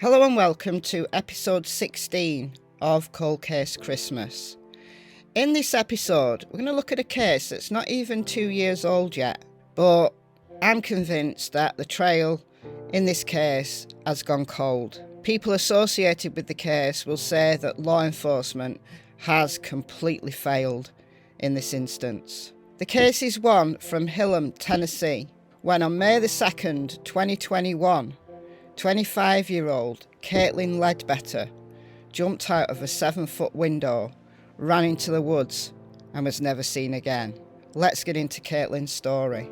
Hello and welcome to episode 16 of Cold Case Christmas. In this episode, we're going to look at a case that's not even 2 years old yet, but I'm convinced that the trail in this case has gone cold. People associated with the case will say that law enforcement has completely failed in this instance. The case is one from Hillam, Tennessee, when on May the 2nd, 2021, 25-year-old Kaitlyn Ledbetter jumped out of a 7-foot window, ran into the woods, and was never seen again. Let's get into Kaitlyn's story.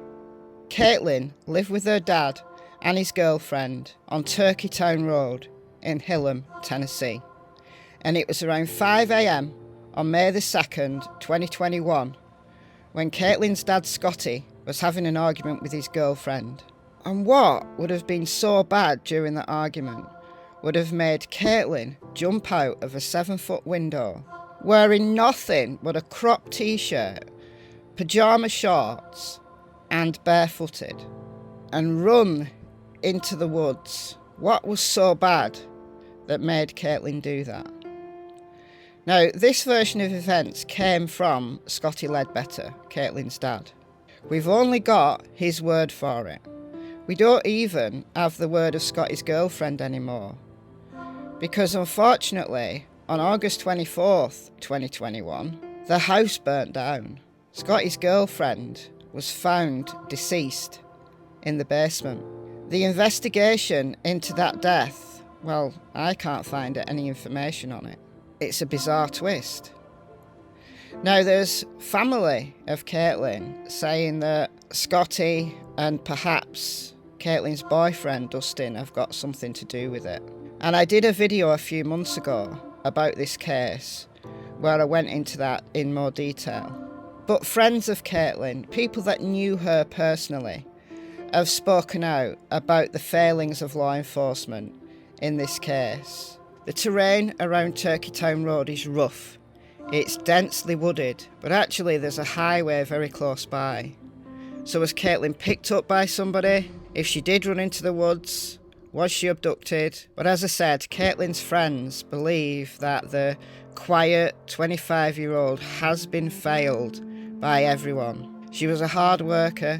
Kaitlyn lived with her dad and his girlfriend on Turkeytown Road in Hillam, Tennessee. And it was around 5 a.m. on May the 2nd, 2021, when Kaitlyn's dad, Scotty, was having an argument with his girlfriend. And what would have been so bad during the argument would have made Kaitlyn jump out of a 7-foot window, wearing nothing but a cropped t-shirt, pyjama shorts, and barefooted, and run into the woods. What was so bad that made Kaitlyn do that? Now, this version of events came from Scotty Ledbetter, Kaitlyn's dad. We've only got his word for it. We don't even have the word of Scotty's girlfriend anymore. Because unfortunately, on August 24th, 2021, the house burnt down. Scotty's girlfriend was found deceased in the basement. The investigation into that death, well, I can't find any information on it. It's a bizarre twist. Now, there's family of Kaitlyn saying that Scotty and perhaps Kaitlyn's boyfriend, Dustin, have got something to do with it. And I did a video a few months ago about this case where I went into that in more detail. But friends of Kaitlyn, people that knew her personally, have spoken out about the failings of law enforcement in this case. The terrain around Turkeytown Road is rough. It's densely wooded, but actually there's a highway very close by. So was Kaitlyn picked up by somebody? If she did run into the woods, was she abducted? But as I said, Kaitlyn's friends believe that the quiet 25-year-old has been failed by everyone. She was a hard worker,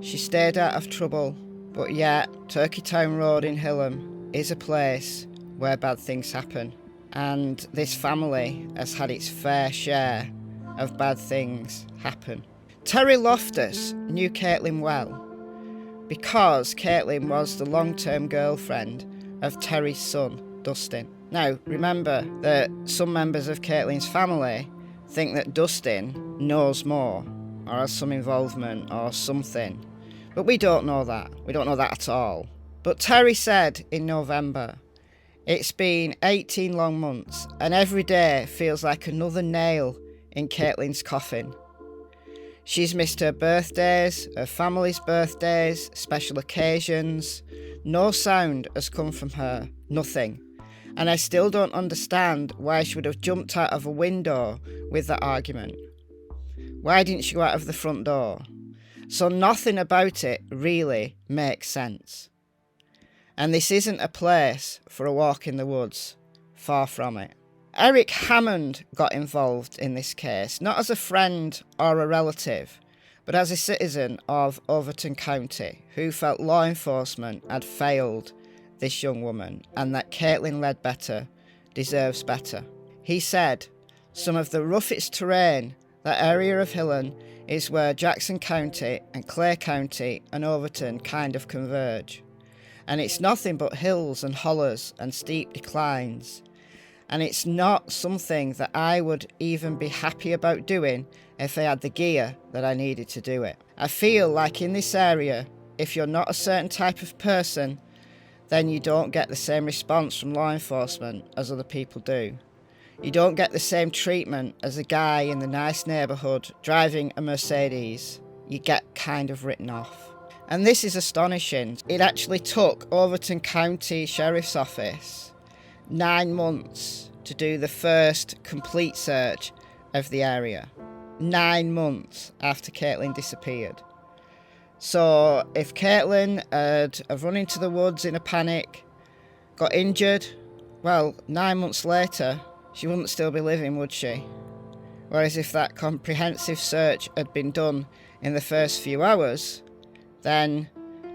she stayed out of trouble, but yet Turkeytown Road in Hillam is a place where bad things happen. And this family has had its fair share of bad things happen. Terry Loftus knew Kaitlyn well because Kaitlyn was the long-term girlfriend of Terry's son, Dustin. Now, remember that some members of Kaitlyn's family think that Dustin knows more or has some involvement or something. But we don't know that. We don't know that at all. But Terry said in November, "It's been 18 long months and every day feels like another nail in Kaitlyn's coffin. She's missed her birthdays, her family's birthdays, special occasions. No sound has come from her, nothing. And I still don't understand why she would have jumped out of a window with that argument. Why didn't she go out of the front door? So nothing about it really makes sense. And this isn't a place for a walk in the woods, far from it." Eric Hammond got involved in this case, not as a friend or a relative, but as a citizen of Overton County who felt law enforcement had failed this young woman and that Kaitlyn Ledbetter deserves better. He said, "Some of the roughest terrain, that area of Hillam, is where Jackson County and Clay County and Overton kind of converge. And it's nothing but hills and hollers and steep declines. And it's not something that I would even be happy about doing if I had the gear that I needed to do it. I feel like in this area, if you're not a certain type of person, then you don't get the same response from law enforcement as other people do. You don't get the same treatment as a guy in the nice neighbourhood driving a Mercedes. You get kind of written off." And this is astonishing. It actually took Overton County Sheriff's Office 9 months to do the first complete search of the area. 9 months after Kaitlyn disappeared. So if Kaitlyn had run into the woods in a panic, got injured, well, 9 months later, she wouldn't still be living, would she? Whereas if that comprehensive search had been done in the first few hours, then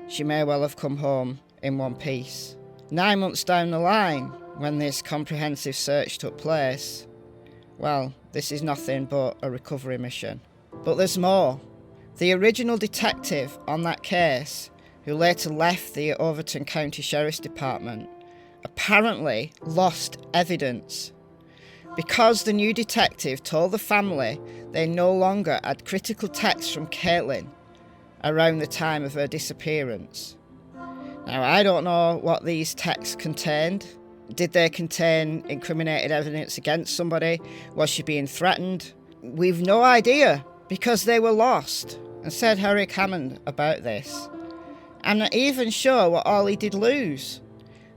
she may well have come home in one piece. 9 months down the line, when this comprehensive search took place, well, this is nothing but a recovery mission. But there's more. The original detective on that case, who later left the Overton County Sheriff's Department, apparently lost evidence because the new detective told the family they no longer had critical texts from Kaitlyn around the time of her disappearance. Now, I don't know what these texts contained. Did they contain incriminated evidence against somebody? Was she being threatened? We've no idea, because they were lost, and said Eric Hammond about this. I'm not even sure what all he did lose.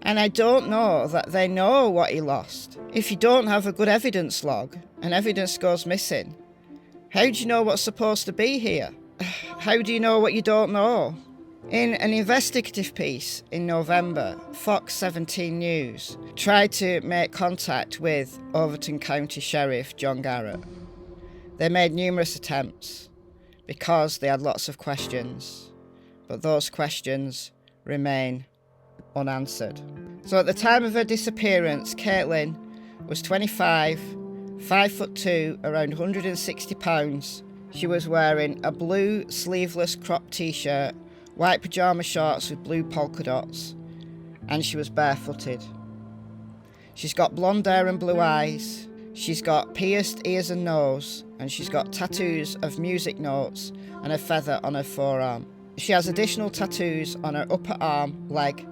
And I don't know that they know what he lost. If you don't have a good evidence log, and evidence goes missing, how do you know what's supposed to be here? How do you know what you don't know? In an investigative piece in November, Fox 17 News tried to make contact with Overton County Sheriff John Garrett. They made numerous attempts because they had lots of questions, but those questions remain unanswered. So at the time of her disappearance, Kaitlyn was 25, 5'2", around 160 pounds. She was wearing a blue sleeveless crop t-shirt, white pyjama shorts with blue polka dots, and she was barefooted. She's got blonde hair and blue eyes. She's got pierced ears and nose, and she's got tattoos of music notes and a feather on her forearm. She has additional tattoos on her upper arm, leg,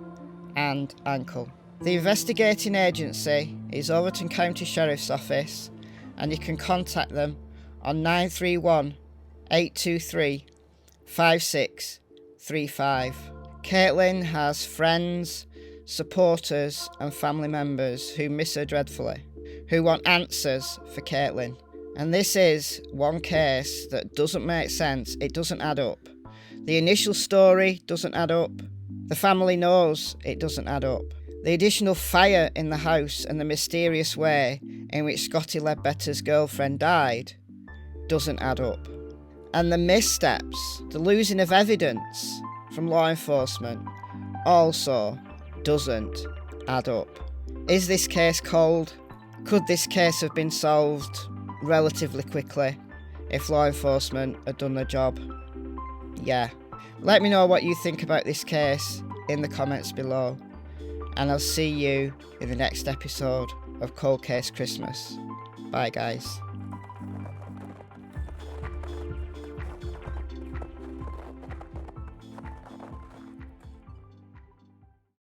and ankle. The investigating agency is Overton County Sheriff's Office, and you can contact them on 931 823 5635. Kaitlyn has friends, supporters and family members who miss her dreadfully, who want answers for Kaitlyn. And this is one case that doesn't make sense. It doesn't add up. The initial story doesn't add up. The family knows it doesn't add up. The additional fire in the house and the mysterious way in which Scotty Ledbetter's girlfriend died doesn't add up. And the missteps, the losing of evidence from law enforcement also doesn't add up. Is this case cold? Could this case have been solved relatively quickly if law enforcement had done their job? Yeah. Let me know what you think about this case in the comments below, and I'll see you in the next episode of Cold Case Christmas. Bye guys.